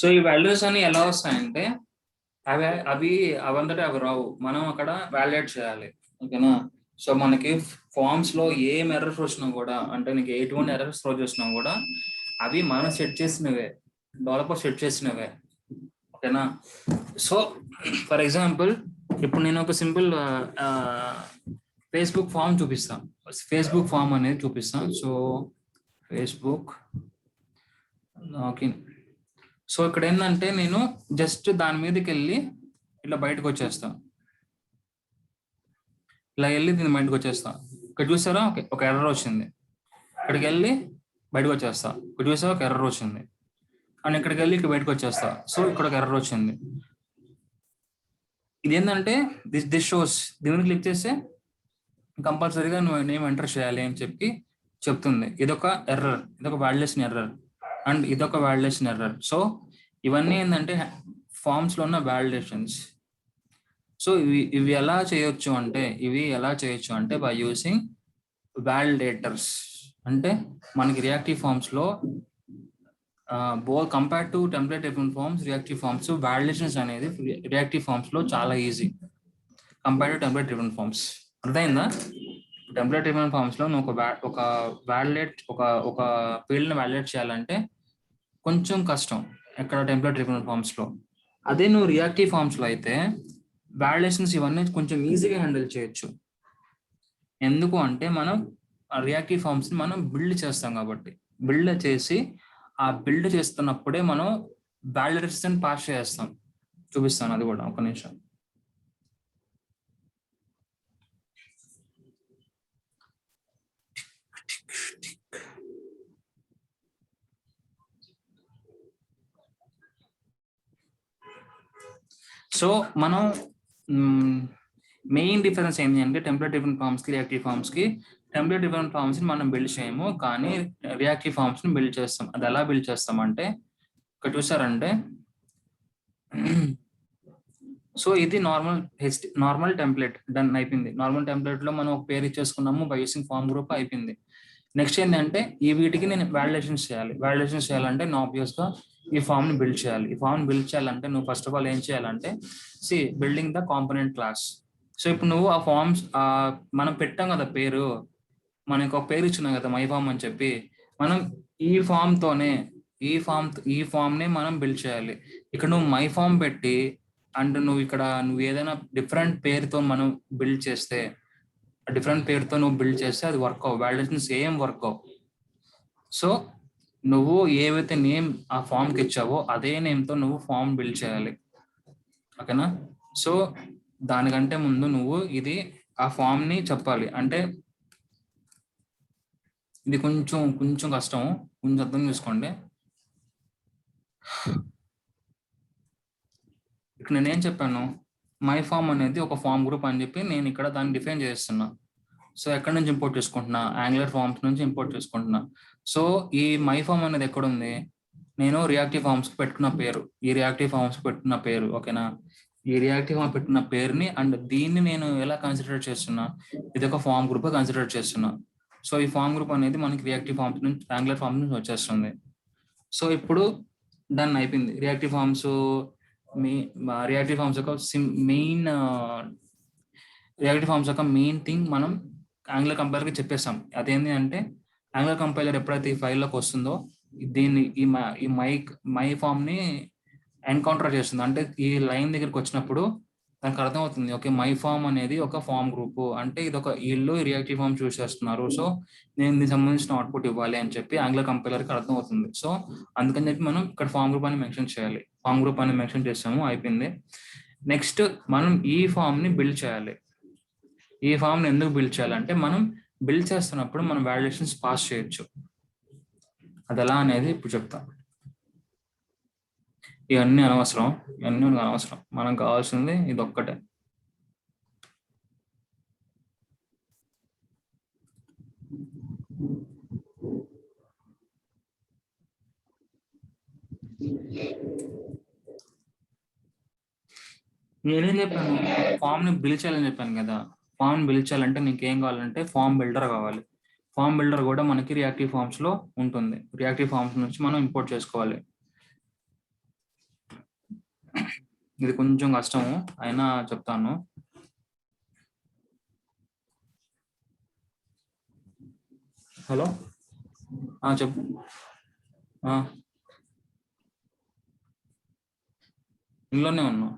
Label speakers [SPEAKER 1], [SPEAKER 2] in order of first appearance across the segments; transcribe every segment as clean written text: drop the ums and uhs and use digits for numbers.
[SPEAKER 1] So ఈ values అని ఎలా వస్తాయంటే అవి అవి అవంతటే అవి రావు, మనం అక్కడ వాలిడేట్ చేయాలి. ఓకేనా? సో మనకి ఫామ్స్ లో ఏం ఎర్రర్స్ వచ్చినా కూడా, అంటే నీకు ఎటువంటి ఎర్రర్స్ త్రో చేసినా కూడా అవి మనం సెట్ చేసినవే, డెవలపర్ సెట్ చేసినవే. ఓకేనా? సో ఫర్ ఎగ్జాంపుల్ ఇప్పుడు నేను ఒక సింపుల్ ఫేస్బుక్ ఫామ్ చూపిస్తాను. ఫేస్బుక్ ఫామ్ అనేది చూపిస్తాను. So Facebook login. సో ఇక్కడ ఏంటంటే నేను జస్ట్ దాని మీదకి వెళ్ళి ఇట్లా బయటకు వచ్చేస్తాను. ఇలా వెళ్ళి దీని బయటకు వచ్చేస్తా. ఇక్కడ చూసారా ఒక ఎర్రర్ వచ్చింది. ఇక్కడికి వెళ్ళి బయటకు వచ్చేస్తా. ఇక్కడ చూసారా ఒక ఎర్రర్ వచ్చింది. అండ్ ఇక్కడికి వెళ్ళి ఇక్కడ బయటకు వచ్చేస్తా. సో ఇక్కడ ఒక ఎర్రర్ వచ్చింది. ఇది ఏంటంటే దిస్ షోస్, దీని క్లిక్ చేస్తే కంపల్సరీగా నువ్వు నేమ్ ఎంటర్ చేయాలి అని చెప్పి చెప్తుంది. ఇదొక ఎర్రర్, ఇదొక వాలిడేషన్ ఎర్రర్ అండ్ ఇదొక వాలిడేషన్ ఎర్రర్. సో ఇవన్నీ ఏంటంటే ఫామ్స్ లో ఉన్న వాలిడేషన్స్. సో ఇవి ఎలా చేయొచ్చు అంటే బై యూసింగ్ వాలిడేటర్స్. అంటే మనకి రియాక్టివ్ ఫామ్స్ లో compare to template driven forms, reactive forms validations అనేది రియాక్టివ్ ఫామ్స్ లో చాలా easy compare to template driven forms. అర్థమైందా? టెంప్లేట్ డ్రివెన్ ఫామ్స్ లో నువ్వు ఒక వాలిడేట్ ఒక ఫీల్డ్ ని వాలిడేట్ చేయాలంటే కొంచెం కష్టం ఎక్కడ టెంప్లేట్ డ్రివెన్ ఫామ్స్ లో. అదే నువ్వు రియాక్టివ్ ఫామ్స్ లో అయితే వాలిడేషన్స్ ఇవన్నీ కొంచెం ఈజీగా హ్యాండిల్ చేయొచ్చు. ఎందుకు అంటే మనం రియాక్టివ్ ఫామ్స్ ని మనం బిల్డ్ చేస్తాం కాబట్టి, బిల్డ్ చేసి ఆ బిల్డ్ చేస్తున్నప్పుడే మనం వాలిడేషన్ పాస్ చేస్తాం. చూపిస్తాను అది కూడా, ఒక నిమిషం. సో మనం మెయిన్ డిఫరెన్స్ ఏంటి అంటే టెంప్లేట్ డ్రివెన్ ఫామ్స్ కి రియాక్టివ్ ఫామ్స్ కి, టెంప్లేట్ డ్రివెన్ ఫామ్స్ ని మనం బిల్డ్ చేయము, కానీ రియాక్టివ్ ఫామ్స్ ని బిల్డ్ చేస్తాం. అది ఎలా బిల్డ్ చేస్తాం అంటే ఇక్కడ చూసారంటే సో ఇది నార్మల్ టెంప్లెట్ డన్ అయిపోయింది. నార్మల్ టెంప్లెట్ లో మనం ఒక పేరు ఇచ్చేసుకున్నాము బై యూసింగ్ ఫామ్ గ్రూప్, అయిపోయింది. నెక్స్ట్ ఏంటంటే ఈ వీటికి నేను వాలిడేషన్స్ చేయాలి. వాలిడేషన్స్ చేయాలంటే నేను ఆబ్వియస్ గా ఈ ఫామ్ ని బిల్డ్ చేయాలి. ఈ ఫామ్ ని బిల్డ్ చేయాలంటే నువ్వు ఫస్ట్ ఆఫ్ ఆల్ ఏం చేయాలంటే building the component class. So ఇప్పుడు నువ్వు ఆ ఫామ్స్ మనం పెట్టాం కదా పేరు, మనకు ఒక పేరు ఇచ్చున్నాం కదా మై ఫామ్ అని చెప్పి, మనం ఈ ఫామ్ తోనే ఈ ఫామ్ ని మనం బిల్డ్ చేయాలి. ఇక్కడ నువ్వు మై ఫామ్ పెట్టి అండ్ నువ్వు ఏదైనా డిఫరెంట్ పేరుతో మనం బిల్డ్ చేస్తే, డిఫరెంట్ పేరుతో నువ్వు బిల్డ్ చేస్తే అది వర్క్ అవ్వ, వాలిడేషన్ సేమ్ వర్క్ అవ్వ. సో నువ్వు ఏవైతే నేమ్ ఆ ఫామ్కి ఇచ్చావో అదే నేమ్తో నువ్వు ఫామ్ బిల్డ్ చేయాలి. ఓకేనా? సో దానికంటే ముందు నువ్వు ఇది ఆ ఫామ్ ని చెప్పాలి. అంటే ఇది కొంచెం కష్టం, కొంచెం అర్థం చేసుకోండి. ఇక్కడ నేనేం చెప్పాను, మై ఫామ్ అనేది ఒక ఫామ్ గ్రూప్ అని చెప్పి నేను ఇక్కడ దాన్ని డిఫైన్ చేస్తున్నా. సో ఎక్కడి నుంచి ఇంపోర్ట్ చేసుకుంటున్నా, యాంగులర్ ఫామ్స్ నుంచి ఇంపోర్ట్ చేసుకుంటున్నా. సో ఈ మై ఫామ్ అనేది ఎక్కడుంది, నేను రియాక్టివ్ ఫామ్స్ పెట్టుకున్న పేరు, ఈ రియాక్టివ్ ఫామ్స్ పెట్టుకున్న పేరు. ఓకేనా? ఈ రియాక్టివ్ ఫామ్ పెట్టిన పేరుని అండ్ దీన్ని నేను ఎలా కన్సిడర్ చేస్తున్నా, ఇది ఒక ఫామ్ గ్రూప్ కన్సిడర్ చేస్తున్నా. సో ఈ ఫామ్ గ్రూప్ అనేది మనకి రియాక్టివ్ ఫామ్స్ నుంచి, యాంగులర్ ఫామ్స్ నుంచి వచ్చేస్తుంది. సో ఇప్పుడు డన్ అయిపోయింది. రియాక్టివ్ ఫామ్స్ యొక్క మెయిన్ థింగ్ మనం యాంగులర్ కంపైలర్ కి చెప్పేస్తాం. అదేంటి అంటే యాంగులర్ కంపైలర్ ఎప్పుడైతే ఈ ఫైల్లోకి వస్తుందో దీన్ని ఈ మై ఫామ్ ని ఎన్కౌంటర్ చేస్తుంది. అంటే ఈ లైన్ దగ్గరికి వచ్చినప్పుడు దానికి అర్థమవుతుంది, ఓకే మై ఫామ్ అనేది ఒక ఫామ్ గ్రూప్, అంటే ఇది ఒక వీళ్ళు రియాక్టివ్ ఫామ్ చూస్ చేస్తున్నారు, సో నేను దీనికి సంబంధించిన అవుట్పుట్ ఇవ్వాలి అని చెప్పి యాంగులర్ కంపైలర్ కి అర్థమవుతుంది. సో అందుకని చెప్పి మనం ఇక్కడ ఫామ్ గ్రూప్ అని మెన్షన్ చేయాలి. ఫామ్ గ్రూప్ అని మెన్షన్ చేసాము, అయిపోయింది. నెక్స్ట్ మనం ఈ ఫామ్ ని బిల్డ్ చేయాలి. ఈ ఫామ్ ని ఎందుకు బిల్డ్ చేయాలంటే మనం బిల్డ్ చేస్తున్నప్పుడు మనం వాలిడేషన్స్ పాస్ చేయొచ్చు. అది ఎలా అనేది ఇప్పుడు చెప్తాం. ఇవన్నీ అనవసరం, మనకు కావాల్సింది ఇది ఒక్కటే. నేనేం చెప్పాను, ఫామ్ ని బిల్డ్ చేయాలని చెప్పాను కదా. ఫామ్ బిల్డ్ చేయాలంటే నీకేం కావాలంటే ఫామ్ బిల్డర్ కావాలి. ఫామ్ బిల్డర్ కూడా మనకి రియాక్టివ్ ఫామ్స్ లో ఉంటుంది. రియాక్టివ్ ఫామ్స్ నుంచి మనం ఇంపోర్ట్ చేసుకోవాలి. ఇది కొంచెం కష్టము అయినా చెప్తాను. హలో, చెప్పు. ఇంట్లోనే ఉన్నా.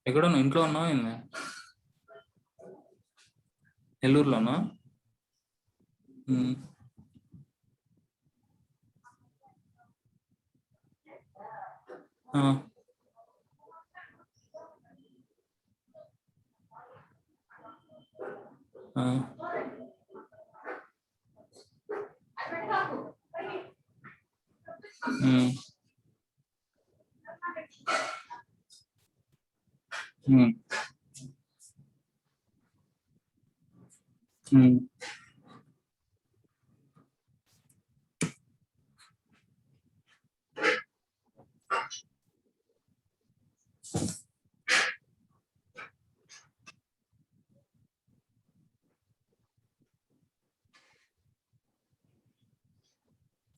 [SPEAKER 1] ఎక్కడ ఉన్నావు? ఇంట్లో ఉన్నావు ఏంది? నెల్లూరులోనా? ఆ, ఆ. ఉమ్, ఉమ్, ఉమ్.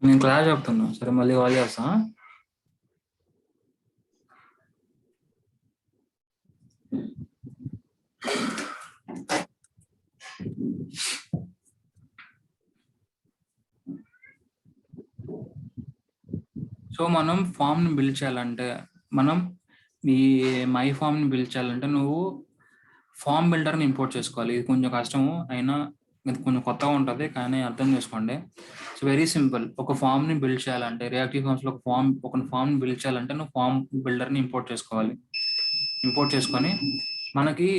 [SPEAKER 1] నేను క్లాస్ చెప్తున్నా, సరే మళ్ళీ కాల్ చేస్తా. సో మనం ఫామ్ ని బిల్డ్ చేయాలంటే, మనం ఈ మై ఫామ్ ని బిల్డ్ చేయాలంటే నువ్వు ఫామ్ బిల్డర్ ని ఇంపోర్ట్ చేసుకోవాలి. ఇది కొంచెం కష్టము అయినా ఇది కొంచెం కొత్తగా ఉంటుంది, కానీ అర్థం చేసుకోండి. It's very simple. ఒక ఫామ్ ని బిల్డ్ చేయాలంటే రియాక్టివ్ ఫామ్స్ లో ఒక ఫామ్ ని బిల్డ్ చేయాలంటే నువ్వు ఫామ్ బిల్డర్ ని ఇంపోర్ట్ చేసుకోవాలి. ఇంపోర్ట్ చేసుకొని మనకి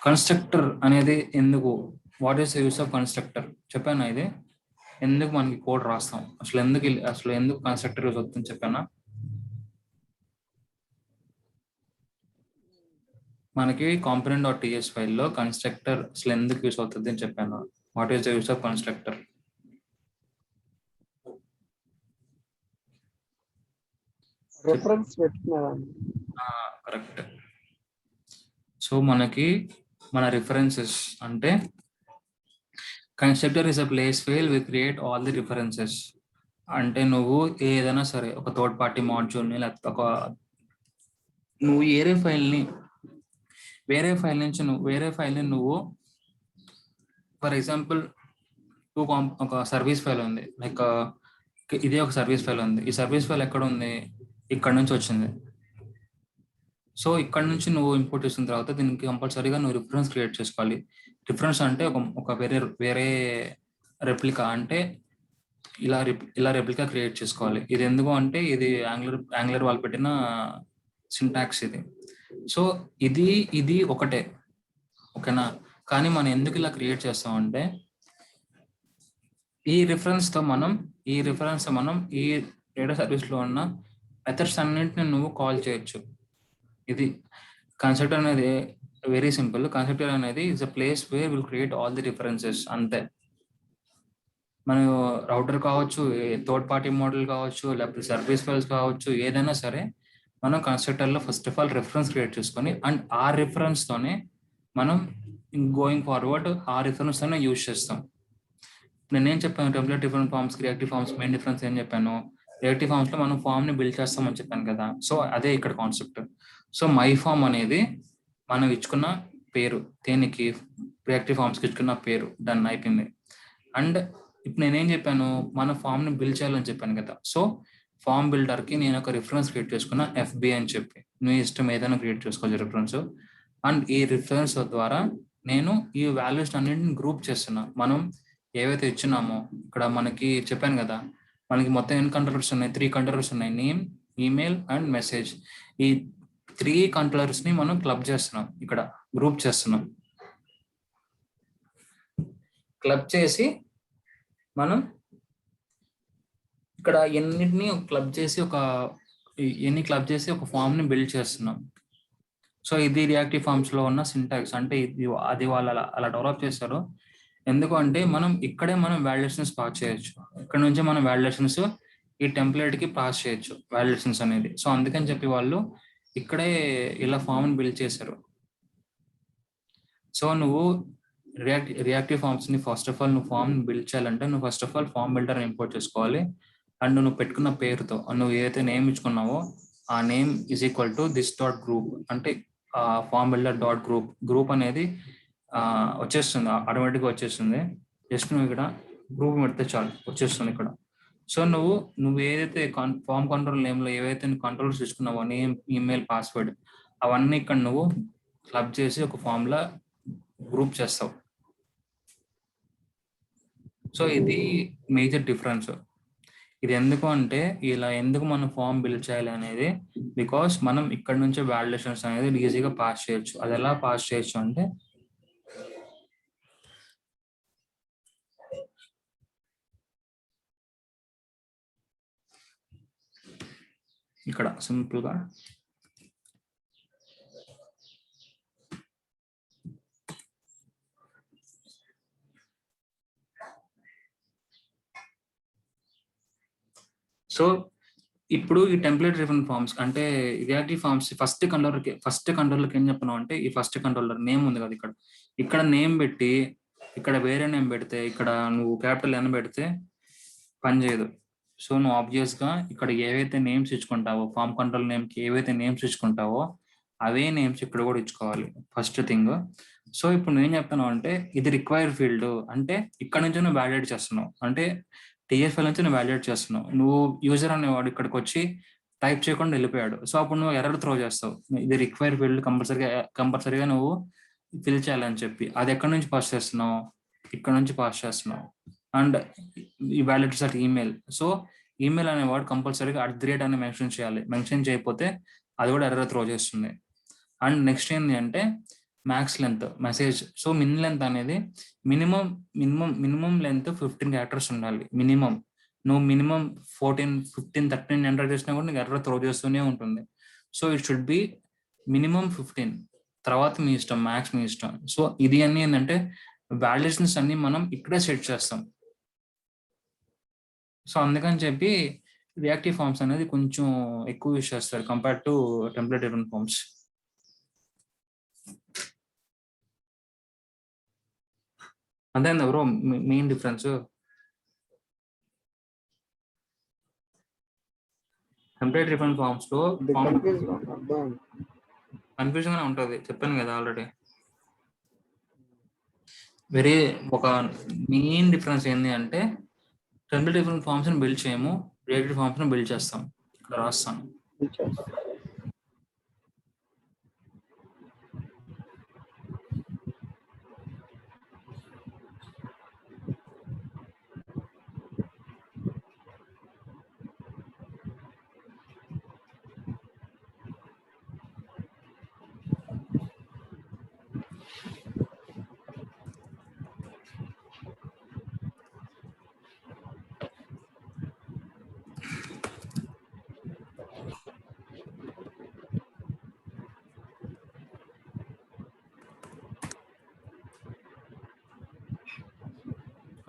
[SPEAKER 1] కన్స్ట్రక్టర్ అనేది ఎందుకు, what is use of constructor చెప్పానా? ఇది ఎందుకు మనకి కోడ్ రాస్తాం, అసలు ఎందుకు కన్స్ట్రక్టర్ యూస్ అవుతుందని చెప్పానా? మనకి కాంపోనెంట్ డాట్ టీఎస్ ఫైల్లో కన్స్ట్రక్టర్ అసలు ఎందుకు యూస్ అవుతుంది అని చెప్పాను. What is the use of constructor?
[SPEAKER 2] Reference పెట్టుకున్నాను.
[SPEAKER 1] కరెక్ట్. సో మనకి మన రిఫరెన్సెస్ అంటే constructor is a place where we create all the references. అంటే నువ్వు ఏదైనా సరే ఒక థర్డ్ పార్టీ మాడ్యూల్ని లేకపోతే నువ్వు వేరే ఫైల్ని నువ్వు ఫర్ ఎగ్జాంపుల్ ఒక సర్వీస్ ఫైల్ ఉంది, లైక్ ఇదే ఒక సర్వీస్ ఫైల్ ఉంది. ఈ సర్వీస్ ఫైల్ ఎక్కడ ఉంది? ఇక్కడ నుంచి వచ్చింది. సో ఇక్కడ నుంచి నువ్వు ఇంపోర్ట్ చేసిన తర్వాత దీనికి కంపల్సరీగా నువ్వు రిఫరెన్స్ క్రియేట్ చేసుకోవాలి. రిఫరెన్స్ అంటే ఒక వేరే రెప్లికా, అంటే ఇలా రెప్లికా క్రియేట్ చేసుకోవాలి. ఇది ఎందుకు అంటే ఇది యాంగులర్ వాళ్ళు పెట్టిన సింటాక్స్ ఇది. సో ఇది ఒకటే, ఓకేనా? కానీ మనం ఎందుకు ఇలా క్రియేట్ చేస్తామంటే ఈ రిఫరెన్స్ తో మనం ఈ డేటా సర్వీస్ లో ఉన్న మెథడ్స్ అన్నింటిని నువ్వు కాల్ చేయొచ్చు. ఇది కన్స్ట్రక్టర్ అనేది వెరీ సింపుల్. కన్స్ట్రక్టర్ అనేది is a place where will create all the references, అంతే. మనం రౌటర్ కావచ్చు, థర్డ్ పార్టీ మోడల్ కావచ్చు, లేకపోతే సర్వీస్ ఫైల్స్ కావచ్చు, ఏదైనా సరే మనం కన్స్ట్రక్టర్ లో first of all reference create చేసుకొని అండ్ ఆ రిఫరెన్స్ తోనే మనం గోయింగ్ ఫార్వర్డ్ ఆ రిఫరెన్స్ తోనే యూజ్ చేస్తాం. నేనేం చెప్పాను? Template different forms, reactive forms main difference ఏం చెప్పాను? రియాక్టివ్ ఫార్మ్స్ లో మనం ఫామ్ ని బిల్డ్ చేస్తామని చెప్పాను కదా. సో అదే ఇక్కడ కాన్సెప్ట్. సో మై ఫామ్ అనేది మనం ఇచ్చుకున్న పేరు, దేనికి? రియాక్టివ్ ఫార్మ్స్కి ఇచ్చుకున్న పేరు. డన్, అయిపోయింది. అండ్ ఇప్పుడు నేనేం చెప్పాను? మన ఫామ్ ని బిల్డ్ చేయాలని చెప్పాను కదా. సో ఫామ్ బిల్డర్ కి నేను ఒక రిఫరెన్స్ క్రియేట్ చేసుకున్న ఎఫ్బి అని చెప్పి, నీ ఇష్టం ఏదైనా క్రియేట్ చేసుకోవచ్చు రిఫరెన్స్. అండ్ ఈ రిఫరెన్స్ ద్వారా నేను ఈ వాల్యూస్ అన్నింటిని గ్రూప్ చేస్తున్నా. మనం ఏవైతే ఇచ్చినామో ఇక్కడ మనకి చెప్పాను కదా, మనకి మొత్తం ఎన్ని కంట్రోలర్స్ ఉన్నాయి? 3 కంట్రోలర్స్ ఉన్నాయి, నేమ్, ఈమెయిల్ అండ్ మెసేజ్. ఈ 3 కంట్రోలర్స్ ని మనం క్లబ్ చేస్తున్నాం, ఇక్కడ గ్రూప్ చేస్తున్నాం. క్లబ్ చేసి మనం ఇక్కడ ఎన్నిటిని క్లబ్ చేసి ఒక ఫామ్ ని బిల్డ్ చేస్తున్నాం. సో ఇది రియాక్టివ్ ఫార్మ్స్ లో ఉన్న సింటాక్స్. అంటే అది వాళ్ళు అలా డెవలప్ చేస్తారు. ఎందుకు అంటే ఇక్కడే మనం వాలిడేషన్స్ పాస్ చేయొచ్చు. ఇక్కడ నుంచి మనం వాలిడేషన్స్ ఈ టెంప్లెట్ కి పాస్ చేయొచ్చు, వాలిడేషన్స్ అనేది. సో అందుకని చెప్పి వాళ్ళు ఇక్కడే ఇలా ఫామ్ ని బిల్డ్ చేశారు. సో నువ్వు రియాక్టివ్ ఫార్మ్స్ ని ఫస్ట్ ఆఫ్ ఆల్ నువ్వు ఫామ్ బిల్డ్ చేయాలంటే నువ్వు first of all form builder import చేసుకోవాలి. అండ్ నువ్వు పెట్టుకున్న పేరుతో నువ్వు ఏదైతే నేమ్ ఇచ్చుకున్నావో ఆ name is equal to this dot group, అంటే ఫామ్ బిల్డర్ డాట్ గ్రూప్ అనేది వచ్చేస్తుంది, ఆటోమేటిక్గా వచ్చేస్తుంది. జస్ట్ నువ్వు ఇక్కడ గ్రూప్ పెడితే చాలు వచ్చేస్తుంది ఇక్కడ. సో నువ్వు ఏదైతే ఫామ్ కంట్రోల్ నేమ్లో ఏవైతే కంట్రోల్స్ తీసుకున్నావో నేమ్, ఈమెయిల్, పాస్వర్డ్ అవన్నీ ఇక్కడ నువ్వు క్లబ్ చేసి ఒక ఫామ్లా గ్రూప్ చేస్తావు. సో ఇది మేజర్ డిఫరెన్స్. ఇది ఎందుకు అంటే ఇలా ఎందుకు మనం ఫామ్ బిల్డ్ చేయాలి అనేది, బికాస్ మనం ఇక్కడ నుంచి వాలిడేషన్స్ అనేది ఈజీగా పాస్ చేయొచ్చు. అది ఎలా పాస్ చేయొచ్చు అంటే ఇక్కడ సింపుల్గా సో ఇప్పుడు ఈ టెంప్లెట్ డ్రివెన్ ఫార్మ్స్ అంటే రియాక్టివ్ ఫార్మ్స్ ఫస్ట్ కంట్రోలర్కి ఏం చెప్పినావు అంటే ఈ ఫస్ట్ కంట్రోలర్ నేమ్ ఉంది కదా ఇక్కడ నేమ్ పెట్టి ఇక్కడ వేరే నేమ్ పెడితే ఇక్కడ నువ్వు క్యాపిటల్ ఎన్ పెడితే పని చేయదు. సో నువ్వు ఆబ్వియస్ గా ఇక్కడ ఏవైతే నేమ్స్ ఇచ్చుకుంటావో ఫార్మ్ కంట్రోల్ నేమ్ కి ఏవైతే నేమ్స్ ఇచ్చుకుంటావో అవే నేమ్స్ ఇక్కడ కూడా ఇచ్చుకోవాలి ఫస్ట్ థింగ్. సో ఇప్పుడు నేను చెప్తాను అంటే ఇది రిక్వైర్ ఫీల్డ్, అంటే ఇక్కడ నుంచి నువ్వు వ్యాలిడేట్ చేస్తున్నావు, అంటే టీఎఫ్ఎల్ నుంచి నువ్వు వ్యాలిడేట్ చేస్తున్నావు. నువ్వు యూజర్ అనేవాడు ఇక్కడికి వచ్చి టైప్ చేయకుండా వెళ్ళిపోయాడు. సో అప్పుడు నువ్వు ఎర్రర్ త్రో చేస్తావు, ఇది రిక్వైర్ ఫీల్డ్ కంపల్సరీగా నువ్వు ఫిల్ చేయాలని చెప్పి. అది ఎక్కడి నుంచి పాస్ చేస్తున్నావు, ఇక్కడ నుంచి పాస్ చేస్తున్నావు. అండ్ ఈ validates at email. So email అనేవాడు కంపల్సరీగా @ అని మెన్షన్ చేయాలి. మెన్షన్ చేయకపోతే అది కూడా ఎర్రర్ త్రో చేస్తుంది. అండ్ నెక్స్ట్ ఏంటి అంటే మ్యాక్స్ లెంత్ మెసేజ్. సో మిన్ లెంత్ అనేది మినిమం లెంత్ 15 క్యారెక్టర్స్ ఉండాలి మినిమం. నువ్వు మినిమం 14, 15, 13 ఎంటర్ చేసినా కూడా నీకు ఎర్రర్ త్రో చేస్తూనే ఉంటుంది. So it should be minimum 15, తర్వాత మీ ఇష్టం, మ్యాక్స్ మీ ఇష్టం. సో ఇది అన్ని ఏంటంటే వాల్యుయేషన్స్ అన్ని మనం ఇక్కడే సెట్ చేస్తాం. సో అందుకని చెప్పి రియాక్టివ్ ఫార్మ్స్ అనేది కొంచెం ఎక్కువ యూస్ చేస్తారు compare to template driven forms. అంతేందా bro main difference? Template driven forms లో కన్ఫ్యూజన్ గానే ఉంటుంది, చెప్పాను కదా ఆల్రెడీ. ఒక మెయిన్ డిఫరెన్స్ ఏంటి అంటే టెంప్లెట్ డ్రివెన్ ఫార్మ్స్ ని బిల్డ్ చేయము, రియాక్టివ్ ఫార్మ్స్ ని బిల్డ్ చేస్తాం. ఇక్కడ రాస్తాను.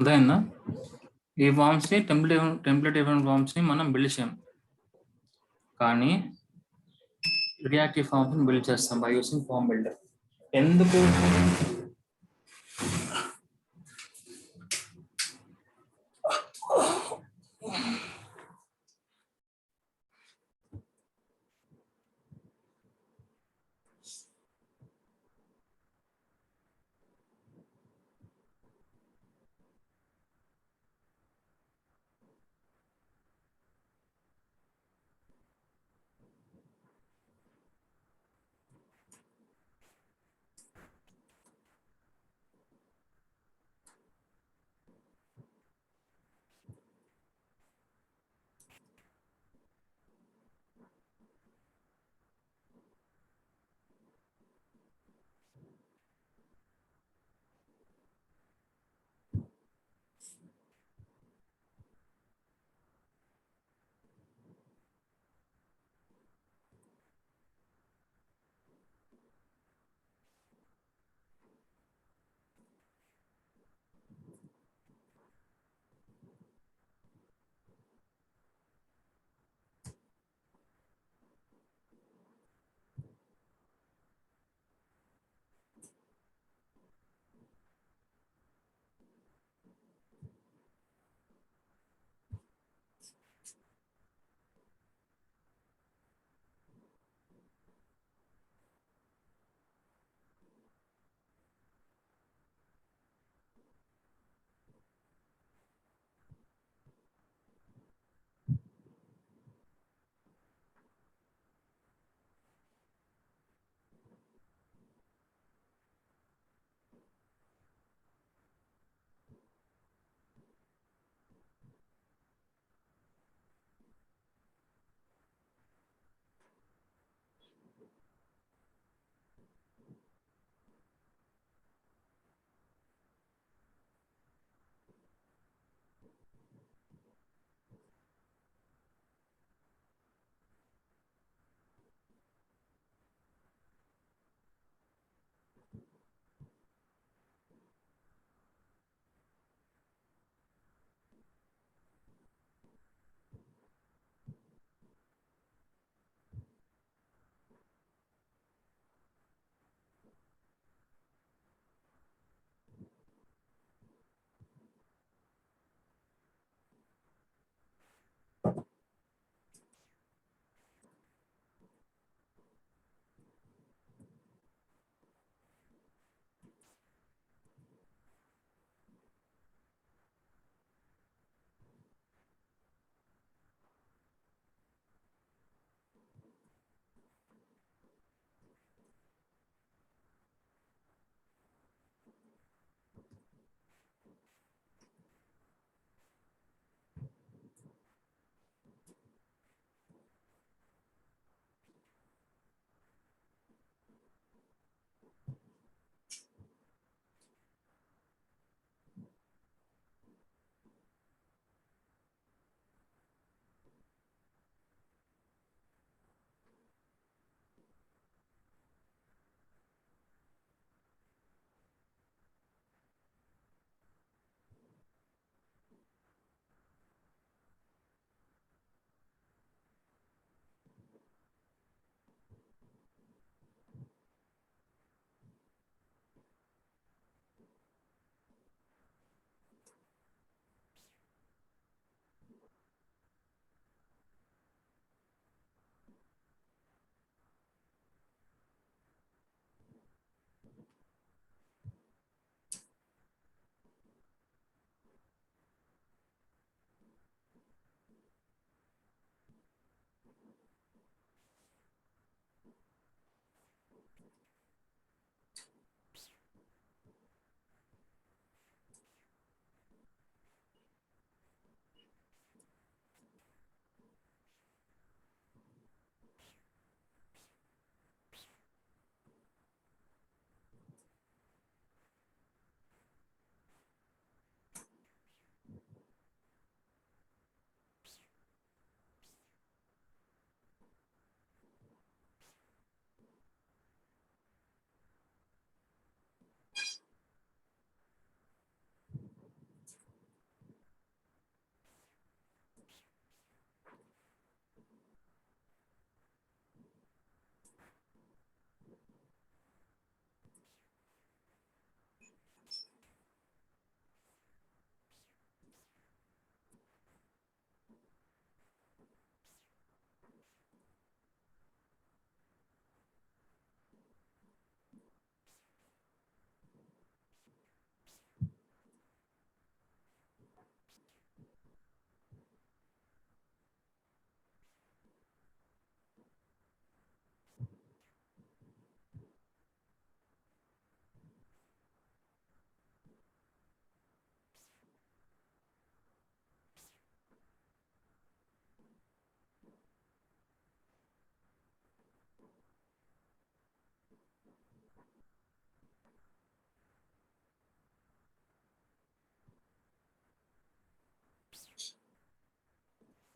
[SPEAKER 1] అదేనా ఈ ఫార్మ్స్ ని టెంప్లెట్ డ్రివెన్ ఫార్మ్స్ ని మనం బిల్డ్ చేయం, కానీ రియాక్టివ్ ఫార్మ్స్ ని బిల్డ్ చేస్తాం బై యూసింగ్ ఫార్మ్ బిల్డర్. ఎందుకు?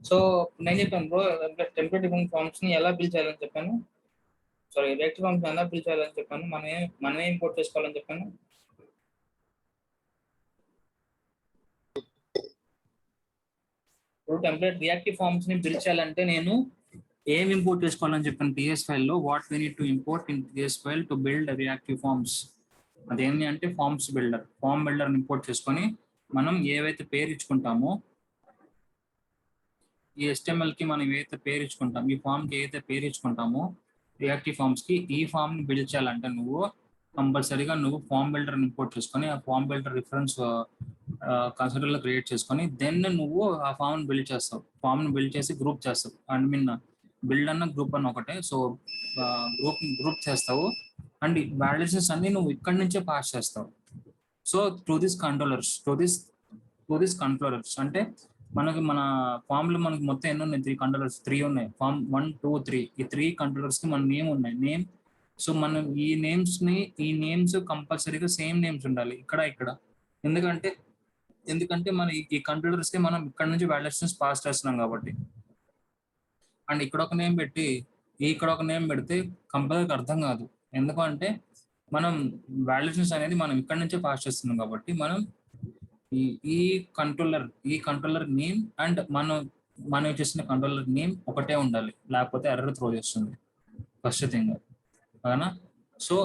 [SPEAKER 1] సో నేను చెప్పాను బ్రో, టెంప్లెట్ డిఫరెంట్ ఫార్మ్స్ ని ఎలా బిల్డ్ చేయాలని చెప్పాను. సారీ, రియాక్టివ్ ఫార్మ్స్ ఎలా బిల్డ్ చేయాలని చెప్పాను. మనమే ఇంపోర్ట్ చేసుకోవాలని చెప్పాను. ఇప్పుడు టెంప్లెట్ రియాక్టివ్ ఫార్మ్స్ ని బిల్డ్ చేయాలంటే నేను ఏం ఇంపోర్ట్ చేసుకోవాలని చెప్పాను టీఎస్ ఫైల్లో. What we need to import in TS file to build reactive forms. అదేంటి అంటే forms builder. Form builder import చేసుకొని మనం ఏవైతే పేరు ఇచ్చుకుంటామో, ఈ HTML కి మనం ఏదైతే పేరు ఇచ్చుకుంటాం, ఈ ఫామ్ కి ఏదైతే పేరు ఇచ్చుకుంటామో రియాక్టివ్ ఫార్మ్స్ కి, ఈ ఫామ్ ని బిల్డ్ చేయాలంటే నువ్వు కంపల్సరీగా నువ్వు ఫామ్ బిల్డర్ ఇంపోర్ట్ చేసుకొని ఆ ఫామ్ బిల్డర్ రిఫరెన్స్ కన్సిడర్ లో క్రియేట్ చేసుకొని దెన్ నువ్వు ఆ ఫామ్ ని బిల్డ్ చేస్తావు. ఫామ్ ని బిల్డ్ చేసి గ్రూప్ చేస్తావు. అండ్ మీన్ బిల్డ్ అన్న గ్రూప్ అన్న ఒకటే. సో గ్రూప్ చేస్తావు అండ్ వాల్యుయేషన్స్ అన్ని నువ్వు ఇక్కడి నుంచే పాస్ చేస్తావు. సో త్రూ దిస్ కంట్రోలర్స్ అంటే మనకి మన ఫామ్ లో మనకి మొత్తం ఎన్ని ఉన్నాయి? 3 కంట్రోలర్స్, 3 ఉన్నాయి. ఫామ్ 1, 2, 3 ఈ 3 కంట్రోలర్స్ కి మన నేమ్ ఉన్నాయి. నేమ్, సో మనం ఈ నేమ్స్ కంపల్సరీగా సేమ్ నేమ్స్ ఉండాలి ఇక్కడ. ఎందుకంటే మన ఈ కంట్రోలర్స్ కి మనం ఇక్కడ నుంచి వాల్యుయేషన్స్ పాస్ చేస్తున్నాం కాబట్టి. అండ్ ఇక్కడ ఒక నేమ్ పెట్టి ఇక్కడ ఒక నేమ్ పెడితే కంపల్సరీగా అర్థం కాదు. ఎందుకంటే మనం వాల్యుయేషన్స్ అనేది మనం ఇక్కడ నుంచే పాస్ చేస్తున్నాం కాబట్టి మనం ఈ కంట్రోలర్ నేమ్ అండ్ మనం చేసిన కంట్రోలర్ నేమ్ ఒకటే ఉండాలి, లేకపోతే ఎర్రర్ త్రో చేస్తుంది ఫస్ట్ థింగ్. అవునా? సో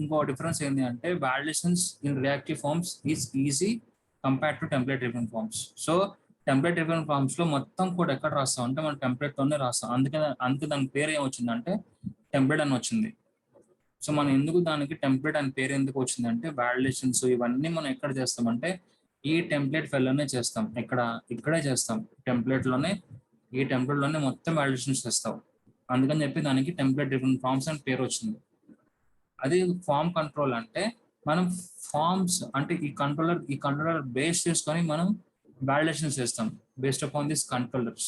[SPEAKER 1] ఇంకో డిఫరెన్స్ ఏంటి అంటే valuations in reactive forms is easy compared to template driven forms. So template driven forms లో మొత్తం కూడా ఎక్కడ రాస్తాం అంటే మనం టెంప్లెట్ తోనే రాస్తాం. అందుకే దాని పేరు ఏమొచ్చిందంటే టెంప్లెట్ అని వచ్చింది. సో మనం ఎందుకు దానికి టెంప్లెట్ అని పేరు ఎందుకు వచ్చిందంటే వాల్యుయేషన్స్ ఇవన్నీ మనం ఎక్కడ చేస్తామంటే ఈ టెంప్లెట్ ఫైల్ లోనే చేస్తాం. ఇక్కడే చేస్తాం. ఈ టెంప్లెట్ లోనే మొత్తం వాల్యుయేషన్స్ చేస్తాం. అందుకని చెప్పి దానికి టెంప్లెట్ డ్రివెన్ ఫార్మ్స్ అని పేరు వచ్చింది. అది ఫార్మ్ కంట్రోల్ అంటే మనం ఫార్మ్స్ అంటే ఈ కంట్రోలర్ బేస్ చేసుకొని మనం వాల్యుయేషన్స్ చేస్తాం బేస్డ్ అపాన్ దిస్ కంట్రోలర్స్.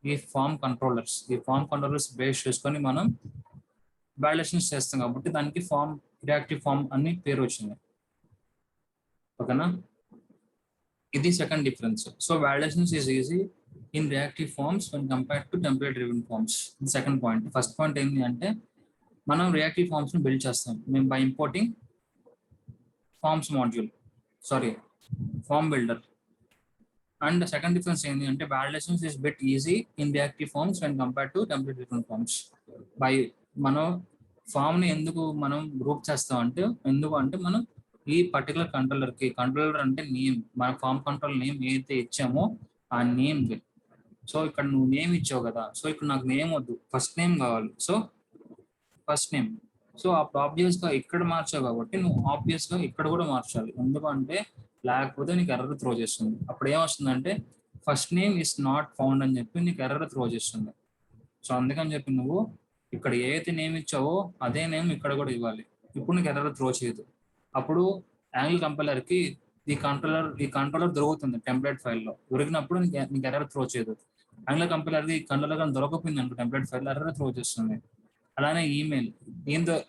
[SPEAKER 1] ఈ ఫార్మ్ కంట్రోలర్స్ బేస్ చేసుకొని మనం వాల్యుయేషన్స్ చేస్తాం కాబట్టి దానికి రియాక్టివ్ ఫార్మ్ అని పేరు వచ్చింది. ఓకేనా? ఇది second difference. So valuations is easy in reactive forms when compared to template driven forms. Second point. First point ఏంటి అంటే మనం రియాక్టివ్ ఫార్మ్స్ ని బిల్డ్ చేస్తాం మేము by importing form builder. And second difference ఏంటి అంటే valuations is bit easy in reactive forms when compared to template driven forms. మనం form ని ఎందుకు మనం గ్రూప్ చేస్తాం అంటే మనం ఈ పర్టికులర్ కంట్రోలర్ అంటే నేమ్, మన ఫామ్ కంట్రోల్ నేమ్ ఏదైతే ఇచ్చామో ఆ నేమ్. సో ఇక్కడ నువ్వు నేమ్ ఇచ్చావు కదా, సో ఇక్కడ నాకు నేమ్ వద్దు, ఫస్ట్ నేమ్ కావాలి. So first name. సో అప్పుడు ఆబ్వియస్ గా ఇక్కడ మార్చావు కాబట్టి నువ్వు ఆబ్వియస్ గా ఇక్కడ కూడా మార్చాలి. ఎందుకంటే లేకపోతే నీకు ఎర్రర్ త్రో చేస్తుంది. అప్పుడు ఏమొస్తుందంటే first name is not found అని చెప్పి నీకు ఎర్రర్ త్రో చేస్తుంది. సో అందుకని చెప్పి నువ్వు ఇక్కడ ఏదైతే నేమ్ ఇచ్చావో అదే నేమ్ ఇక్కడ కూడా ఇవ్వాలి. ఇప్పుడు నీకు ఎర్రర్ త్రో చేయదు. అప్పుడు యాంగిల్ కంపైలర్ కి ఈ కంట్రోలర్ దొరుకుతుంది టెంప్లెట్ ఫైల్లో. దొరికినప్పుడు నీకు ఎర్రర్ త్రో చేయదు. యాంగిల్ కంపైలర్ కి కంట్రోలర్ కానీ దొరకపోయింది అనుకో టెంప్లెట్ ఫైల్ ఎర్రర్ త్రో చేస్తుంది. అలానే ఈమెయిల్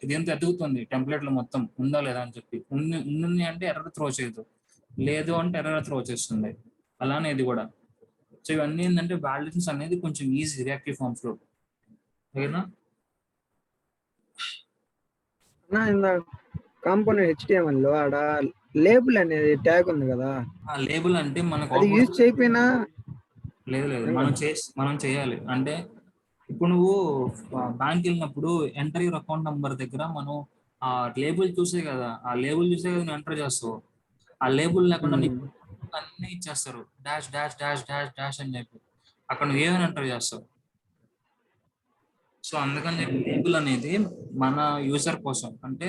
[SPEAKER 1] ఇదేంతో ఎదుగుతుంది టెంప్లెట్ లో మొత్తం ఉందా లేదా అని చెప్పి. ఉంది అంటే ఎర్రర్ త్రో చేయదు, లేదు అంటే ఎర్రర్ త్రో చేస్తుంది. అలానే ఇది కూడా. సో ఇవన్నీ ఏంటంటే వాల్యుయేషన్స్ అనేది కొంచెం ఈజీ రియాక్టివ్ ఫార్మ్స్ లో. ఓకేనా?
[SPEAKER 2] కాంపోనెంట్ HTML లో ఆడ లేబుల్ అనేది ట్యాగ్ ఉంది కదా,
[SPEAKER 1] ఆ లేబుల్ అంటే మనకు
[SPEAKER 2] అది యూజ్ చేయకపోయినా
[SPEAKER 1] లేదు మనం చేయాలి. అంటే ఇప్పుడు నువ్వు బ్యాంక్ వెళ్ళినప్పుడు ఎంటర్ యువర్ అకౌంట్ నంబర్ దగ్గర మనం ఆ లేబుల్ చూసే కదా నువ్వు ఎంటర్ చేస్తావు. ఆ లేబుల్ లేకుండా నీకు అన్ని ఇచ్చేస్తారు dash dash dash dash dash అని చెప్పి. అక్కడ నువ్వు ఏమైనా ఎంటర్ చేస్తావు. సో అందుకని చెప్పి లేబుల్ అనేది మన యూజర్ కోసం. అంటే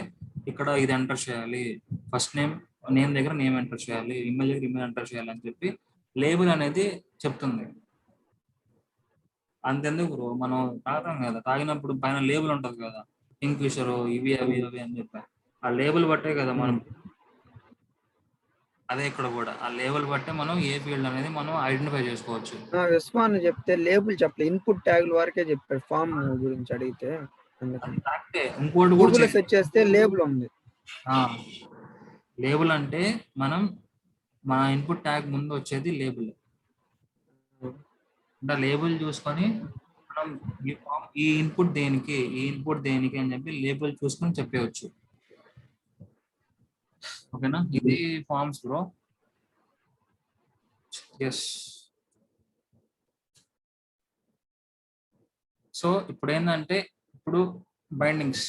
[SPEAKER 1] ఇక్కడ ఇది ఎంటర్ చేయాలి, ఫస్ట్ నేమ్ దగ్గర నేమ్ ఎంటర్ చేయాలి, ఇమెయిల్ దగ్గర ఇమెయిల్ ఎంటర్ చేయాలి అని చెప్పి లేబుల్ అనేది చెప్తుంది. అంతెందుకు బ్రో, మనం తాగుతాం కదా, తాగినప్పుడు పైన లేబుల్ ఉంటది కదా, కింగ్ ఫిషర్ ఇవి అవి అని చెప్పి ఆ లేబుల్ బట్టే కదా మనం. అదే ఇక్కడ కూడా ఆ లేబుల్ బట్టే మనం ఏ ఫీల్డ్ అనేది మనం ఐడెంటిఫై చేసుకోవచ్చు.
[SPEAKER 2] విశ్వాన్ చెప్తే లేబుల్ చెప్పలే, ఇన్పుట్ ట్యాగుల వరకే చెప్పాడు ఫామ్ గురించి అడిగితే.
[SPEAKER 1] ఇంకోటి కూడా
[SPEAKER 2] సెర్చ్ చేస్తే లేబుల్ ఉంది.
[SPEAKER 1] లేబుల్ అంటే మన ఇన్పుట్ ట్యాగ్ ముందు వచ్చేది లేబుల్. అంటే లేబుల్ చూసుకొని మనం ఈ ఇన్పుట్ దేనికి అని చెప్పి లేబుల్ చూసుకొని చెప్పవచ్చు. ఓకేనా, ఇది ఫార్మ్స్ బ్రో. ఎస్. సో ఇప్పుడు ఏంటంటే, ఇప్పుడు బైండింగ్స్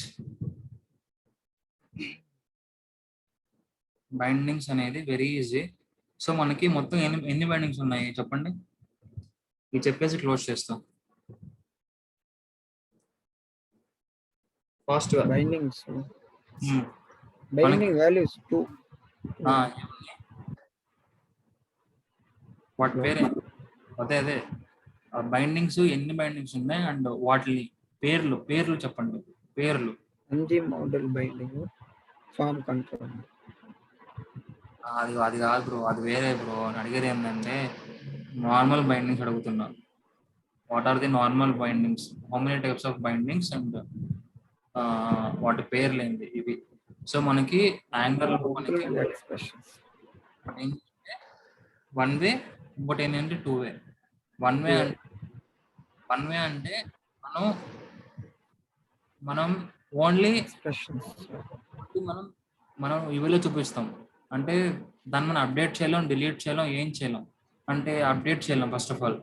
[SPEAKER 1] అనేది వెరీ ఈజీ. సో మనకి మొత్తం ఎన్ని బైండింగ్స్ ఉన్నాయి చెప్పండి, ఇది చెప్పేసి క్లోజ్ చేస్తాం ఫాస్ట్ గా.
[SPEAKER 2] బైండింగ్స్
[SPEAKER 1] మనకి
[SPEAKER 2] బైండింగ్ వాల్యూస్ 2.
[SPEAKER 1] వాటి పేరే అదే బైండింగ్స్ ఎన్ని బైండింగ్స్ ఉన్నాయి అండ్ వాటి పేర్లు చెప్పండి, పేర్లు.
[SPEAKER 2] NG model binding, form control.
[SPEAKER 1] అది కాదు బ్రో, అది వేరే బ్రో. అడిగేది ఏంటంటే నార్మల్ బైండింగ్స్ అడుగుతున్నా. What are the normal bindings, how many types of bindings and వాటి పేర్లు ఏంటి ఇవి. సో మనకి యాంగర్
[SPEAKER 2] ఎక్స్ప్రెషన్స్
[SPEAKER 1] వన్ వే, ఇంకోటి ఏంటంటే 2 వే. వన్ వే అంటే మనం ఓన్లీ
[SPEAKER 2] ఎక్స్ప్రెషన్స్
[SPEAKER 1] మనం ఇవిలో చూపిస్తాం. అంటే దాన్ని మనం అప్డేట్ చేయలేం, డిలీట్ చేయలేం, ఏం చేయలేం. అంటే అప్డేట్ చేయలేం ఫస్ట్ ఆఫ్ ఆల్.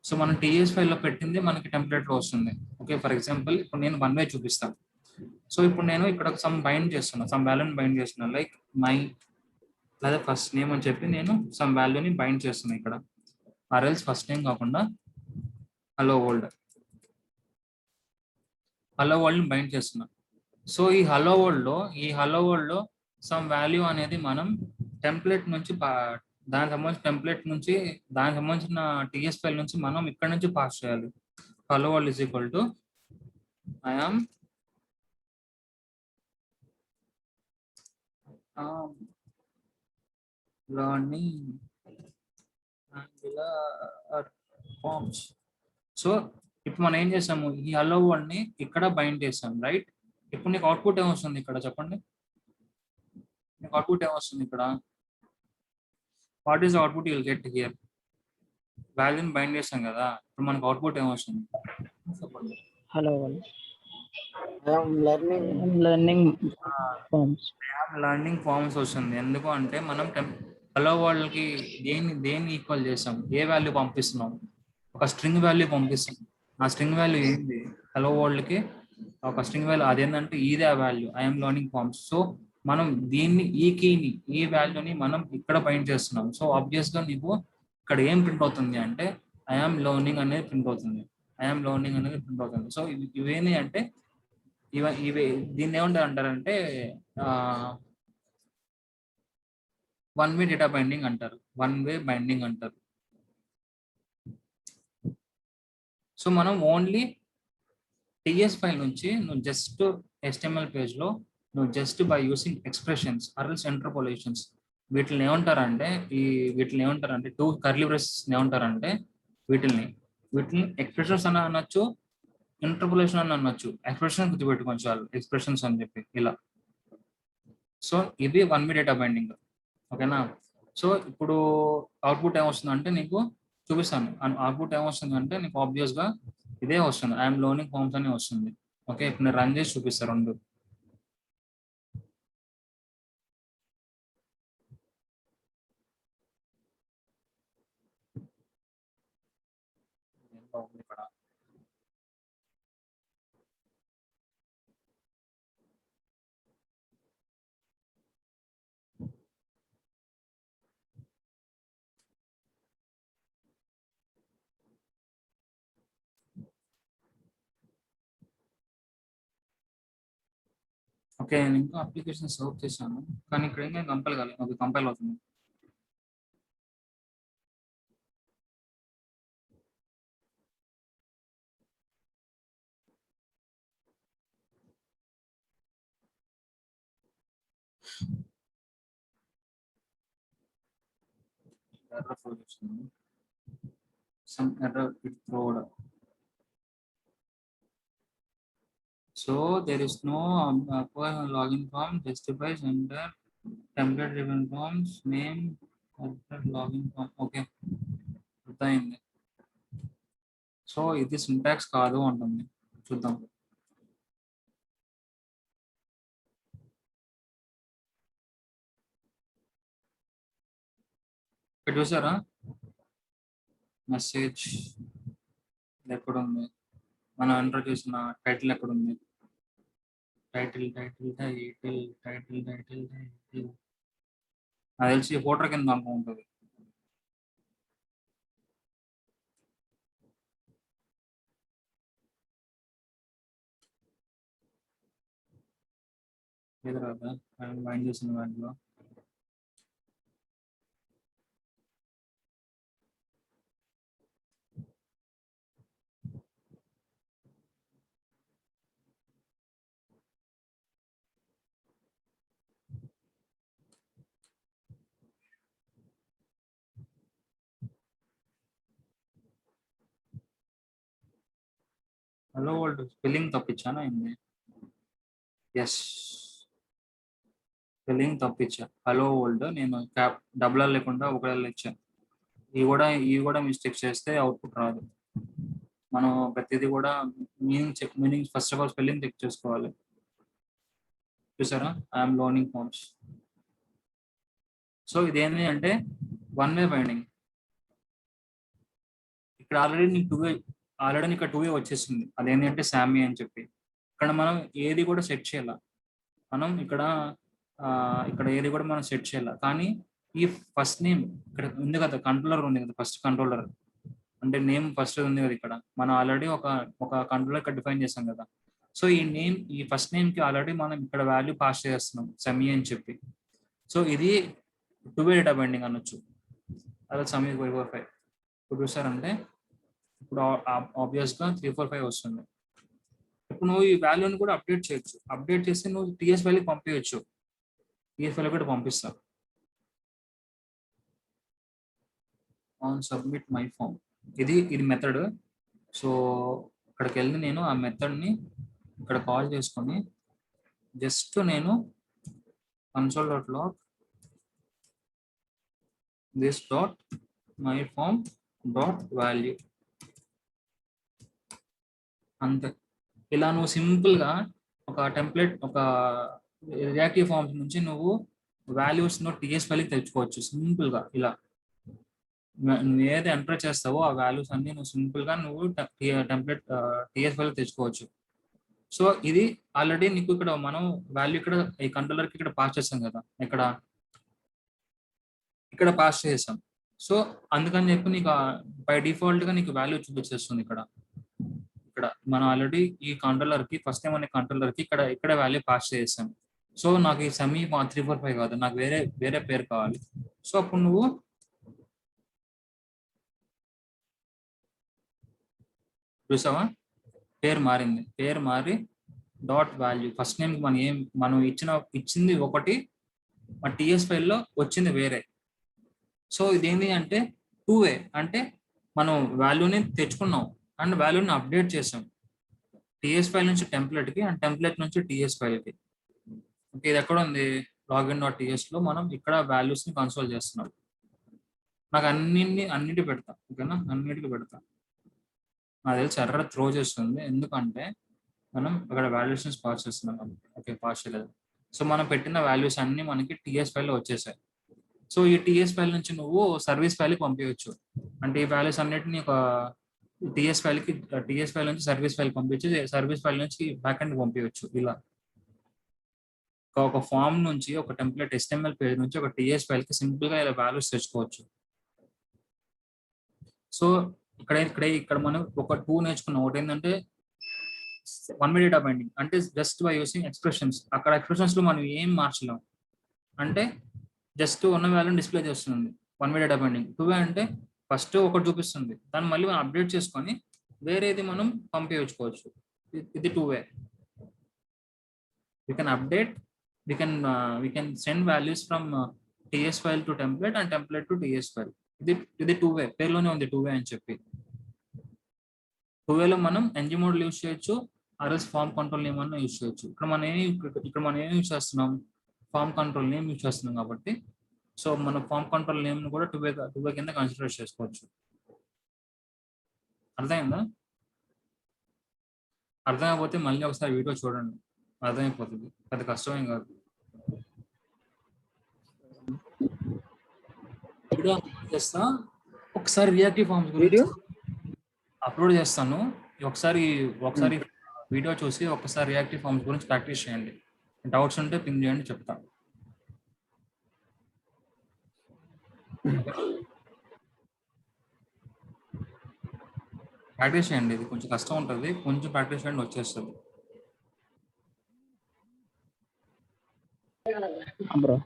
[SPEAKER 1] సో మనం టీఎస్ ఫైల్లో పెట్టింది మనకి టెంప్లెట్లో వస్తుంది. ఓకే, ఫర్ ఎగ్జాంపుల్ ఇప్పుడు నేను వన్ వే చూపిస్తాను. సో ఇప్పుడు నేను ఇక్కడ సమ్ బైండ్ చేస్తున్నా, సమ్ వాల్యూని బైండ్ చేస్తున్నా, లైక్ మై లేదా ఫస్ట్ నేమ్ అని చెప్పి నేను సమ్ వాల్యూని బైండ్ చేస్తున్నా ఇక్కడ. ఆర్ఎల్స్ ఫస్ట్ నేమ్ కాకుండా హలో వరల్డ్ బైండ్ చేస్తున్నా. సో ఈ హలో వరల్డ్ లో సమ్ వాల్యూ అనేది మనం టెంప్లెట్ నుంచి దానికి సంబంధించిన టిఎస్ ఫైల్ నుంచి మనం ఇక్కడ నుంచి పాస్ చేయాలి. Hello world is equal to I am learning forms. So ఇప్పుడు మనం ఏం చేసాము, ఈ హలో వరల్డ్ ని ఇక్కడ బైండ్ చేసాం, రైట్? ఇప్పుడు నీకు అవుట్పుట్ ఏమొస్తుంది ఇక్కడ చెప్పండి, నీకు అవుట్పుట్ ఏమొస్తుంది ఇక్కడ? What is output you'll get here? వాల్యూని బైండ్ చేసాం కదా, ఇప్పుడు మనకు అవుట్పుట్ ఏమొస్తుంది చెప్పండి.
[SPEAKER 2] హలో లర్నింగ్ ఫార్మ్స్
[SPEAKER 1] వస్తుంది. ఎందుకు అంటే మనం హలో వరల్డ్ కి దేన్ని ఈక్వల్ చేసాం, ఏ వాల్యూ పంపిస్తున్నాం? ఒక స్ట్రింగ్ వాల్యూ పంపిస్తాం. ఆ స్ట్రింగ్ వాల్యూ ఏంటి? హలో వరల్డ్ కి ఒక స్ట్రింగ్ వాల్యూ, అదేంటంటే ఇదే ఆ value, I'm learning forms. So మనం దీన్ని ఈ వాల్యూని మనం ఇక్కడ బైండ్ చేస్తున్నాం. సో ఆబ్వియస్ గా నీకు ఇక్కడ ఏం ప్రింట్ అవుతుంది అంటే ఐఎమ్ లర్నింగ్ అనేది ప్రింట్ అవుతుంది. సో ఇవేంటి అంటే ఇవి దీన్ని ఏమంటారు అంటారంటే వన్ వే డేటా బైండింగ్ అంటారు, వన్ వే బైండింగ్ అంటారు. సో మనం ఓన్లీ టిఎస్ ఫైల్ నుంచి నువ్వు జస్ట్ HTML పేజ్ లో నువ్వు జస్ట్ బై యూసింగ్ ఎక్స్ప్రెషన్స్ ఆర్ఎల్స్ ఇంటర్పోలేషన్స్, వీటిని ఏమంటారంటే టూ కర్లీ బ్రేసెస్ ఏమంటారంటే వీటిని ఎక్స్ప్రెషన్స్ అని అనొచ్చు, ఇంటర్పోలేషన్ అని అనొచ్చు. ఎక్స్ప్రెషన్ గుర్తుపెట్టుకోండి చాలు, ఎక్స్ప్రెషన్స్ అని చెప్పి ఇలా. సో ఇది వన్ వే డేటా బైండింగ్. ఓకేనా? సో ఇప్పుడు అవుట్పుట్ ఏమొస్తుంది అంటే నీకు చూపిస్తాను. అవుట్పుట్ ఏమొస్తుంది అంటే నీకు ఆబ్వియస్ గా ఇదే వస్తుంది, ఐఎమ్ లర్నింగ్ ఫార్మ్స్ అని వస్తుంది. ఓకే, ఇప్పుడు నేను రన్ చేసి చూపిస్తాను రెండు. ఇక్కడ ఓకే, నేను ఇంకా అప్లికేషన్ సర్వ్ చేశాను, కానీ ఇక్కడ ఏం కంపైల్ కాలేదు. ఓకే, కంపైల్ అవుతుంది. error throw చేస్తున్నాను. Some error it throwed. So there is no login form justifies under template driven forms name login form. Okay, అర్థమైంది. సో ఇది సింటాక్స్ కాదు అంటుంది. చూద్దాం. ఇక్కడ చూసారా మెసేజ్ ఎక్కడ ఉంది, మనం ఎంటర్ చేసిన టైటిల్ ఎక్కడ ఉంది, title title title title title title నాకు తెలిసి ఫోటో కింద అనుకుంటుంది. ఏది రాదా మైండ్ చేసిన వాటిలో హలో వరల్డ్ స్పెల్లింగ్ తప్పించానా ఏంది? ఎస్, స్పెల్లింగ్ తప్పించా. హలో వరల్డ్ నేను డబుల్ ఎల్ లేకుండా ఒక ఎల్ ఇచ్చాను. ఇవి కూడా మిస్టేక్స్ చేస్తే అవుట్పుట్ రాదు. మనం ప్రతిదీ కూడా meaning first of all spelling check చేసుకోవాలి. చూసారా ఐఎమ్ లర్నింగ్ ఫార్మ్స్. సో ఇదేంటి అంటే వన్ వే బైండింగ్. ఇక్కడ ఆల్రెడీ నీకు టూ వే వచ్చేసింది. అదేంటి అంటే శామీ అని చెప్పి. ఇక్కడ మనం ఏది కూడా సెట్ చేయాల. మనం ఇక్కడ ఏది కూడా మనం సెట్ చేయాల. కానీ ఈ ఫస్ట్ నేమ్ ఇక్కడ ఉంది కదా, కంట్రోలర్ ఉంది కదా, ఫస్ట్ కంట్రోలర్ అంటే నేమ్ ఫస్ట్ ఉంది కదా. ఇక్కడ మనం ఆల్రెడీ ఒక కంట్రోలర్ ఇక్కడ డిఫైన్ చేసాం కదా. సో ఈ ఫస్ట్ నేమ్ కి ఆల్రెడీ మనం ఇక్కడ వాల్యూ పాస్ చేస్తున్నాం సమీ అని చెప్పి. సో ఇది టూ వే డేటా బైండింగ్ అనొచ్చు. అదే సమీ 345 ఇప్పుడు చూసారంటే ఇప్పుడు ఆబ్వియస్ గా 345 వస్తుంది. ఇప్పుడు నువ్వు ఈ వాల్యూని కూడా అప్డేట్ చేయొచ్చు. అప్డేట్ చేసి నువ్వు టీఎస్ వాల్యూ పంపించచ్చు. టీఎస్ వాల్యూ కూడా పంపిస్తా. ఆన్ సబ్మిట్ మై ఫామ్ ఇది మెథడ్. సో ఇక్కడికి వెళ్ళి నేను ఆ మెథడ్ని ఇక్కడ కాల్ చేసుకొని జస్ట్ నేను console.log this dot my form dot value అంతే. ఇలా నువ్వు సింపుల్ గా ఒక టెంప్లెట్, ఒక రియాక్టివ్ ఫార్మ్స్ నుంచి నువ్వు వాల్యూస్ టీఎస్ వాల్యూ తెచ్చుకోవచ్చు సింపుల్ గా. ఇలా నువ్వు ఏది ఎంటర్ చేస్తావో ఆ వాల్యూస్ అన్ని నువ్వు సింపుల్ గా నువ్వు టెంప్లెట్ టీఎస్ వాల్యూ తెచ్చుకోవచ్చు. సో ఇది ఆల్రెడీ నీకు ఇక్కడ మనం వాల్యూ ఇక్కడ ఈ కంట్రోలర్ కి ఇక్కడ పాస్ చేస్తాం కదా, ఇక్కడ పాస్ చేసాం. సో అందుకని చెప్పి నీకు బై డిఫాల్ట్ గా నీకు వాల్యూ చూపించేస్తుంది. ఇక్కడ మనం ఆల్రెడీ ఈ కంట్రోలర్ కి ఫస్ట్ టైం అనే కంట్రోలర్ కి ఇక్కడ వాల్యూ పాస్ చేసాం. సో నాకు ఈ సమీ 345 కాదు, నాకు వేరే పేరు కావాలి. సో అప్పుడు నువ్వు చూసావా పేరు మారింది. పేరు మారి డాట్ వాల్యూ ఫస్ట్ నేమ్ మనం ఇచ్చింది ఒకటి, మా టీఎస్ ఫైల్లో వచ్చింది వేరే. సో ఇదేంటి అంటే టూ వే, అంటే మనం వాల్యూని తెచ్చుకున్నాం అండ్ వాల్యూని అప్డేట్ చేసాం టీఎస్ ఫైల్ నుంచి టెంప్లెట్ కి అండ్ టెంప్లెట్ నుంచి టీఎస్ ఫైల్ కి. ఓకే, ఇది ఎక్కడ ఉంది? login.ts లో మనం ఇక్కడ వాల్యూస్ ని కన్సోల్ చేస్తున్నాం. నాకు అన్నిటి పెడతా. ఓకేనా, అన్నిటికీ పెడతా. నాకు తెలిసి ఎర్రర్ త్రో చేస్తుంది, ఎందుకంటే మనం అక్కడ వాల్యూస్ పాస్ చేస్తున్నాం కాబట్టి. ఓకే, పాస్ చేయలేదు. సో మనం పెట్టిన వాల్యూస్ అన్ని మనకి టీఎస్ ఫైల్లో వచ్చేసాయి. సో ఈ టీఎస్ ఫైల్ నుంచి నువ్వు సర్వీస్ ఫైల్కి పంపించవచ్చు. అంటే ఈ వాల్యూస్ అన్నిటిని ఒక టీఎస్ ఫైల్ నుంచి సర్వీస్ ఫైల్ పంపించి సర్వీస్ ఫైల్ నుంచి బ్యాక్ ఎండ్ పంపించవచ్చు. ఇలా ఒక ఫామ్ నుంచి ఒక టెంప్లెట్ HTML పేజ్ నుంచి ఒక టీఎస్ ఫైల్ కి సింపుల్ గా ఇలా వాల్యూస్ తెచ్చుకోవచ్చు. సో ఇక్కడ మనం ఒక టూ నేర్చుకున్నాం. ఒకటి ఏంటంటే వన్ వే డేటా బైండింగ్, అంటే జస్ట్ బై యూసింగ్ ఎక్స్ప్రెషన్స్. అక్కడ ఎక్స్ప్రెషన్స్ లో మనం ఏం మార్చలేం, అంటే జస్ట్ ఉన్న వాల్యూని డిస్ప్లే చేస్తుంది. One way data binding. Two way అంటే ఫస్ట్ ఒకటి చూపిస్తుంది, దాన్ని మళ్ళీ మనం అప్డేట్ చేసుకొని వేరేది మనం పంపించుకోవచ్చు. ఇది two way. we can update, we can send values from ts file to template and template to ts file. ఇది టూ వే. పేరులోనే ఉంది టూ వే అని చెప్పి. టూ వేలో మనం ng మోడ్ యూజ్ చేయొచ్చు, ఆర్ఎల్స్ ఫార్మ్ కంట్రోల్ నేమ్ అన్న యూజ్ చేయొచ్చు. ఇక్కడ మనం ఏం యూజ్ చేస్తున్నాం? ఫార్మ్ కంట్రోల్ నేమ్ యూజ్ చేస్తున్నాం కాబట్టి సో మన ఫార్మ్ కంట్రోల్ నేమ్ ను కూడా టూ వే కింద కన్సిడర్ చేసుకోవచ్చు. అర్థమైందా? అర్థమైపోతే మళ్ళీ ఒకసారి వీడియో చూడండి, అర్థమైపోతుంది, పెద్ద కష్టమేం కాదు. వీడియో చేస్తా, ఒకసారి రియాక్టివ్ ఫార్మ్స్ గురించి
[SPEAKER 2] వీడియో
[SPEAKER 1] అప్లోడ్ చేస్తాను. ఒకసారి వీడియో చూసి ఒకసారి రియాక్టివ్ ఫార్మ్స్ గురించి ప్రాక్టీస్ చేయండి. డౌట్స్ ఉంటే పింగ్ చేయండి, చెప్తా. ప్రాక్టీస్ చేయండి, ఇది కొంచెం కష్టం ఉంటుంది, కొంచెం ప్రాక్టీస్ చేయండి వచ్చేస్తుంది.
[SPEAKER 2] బ్రో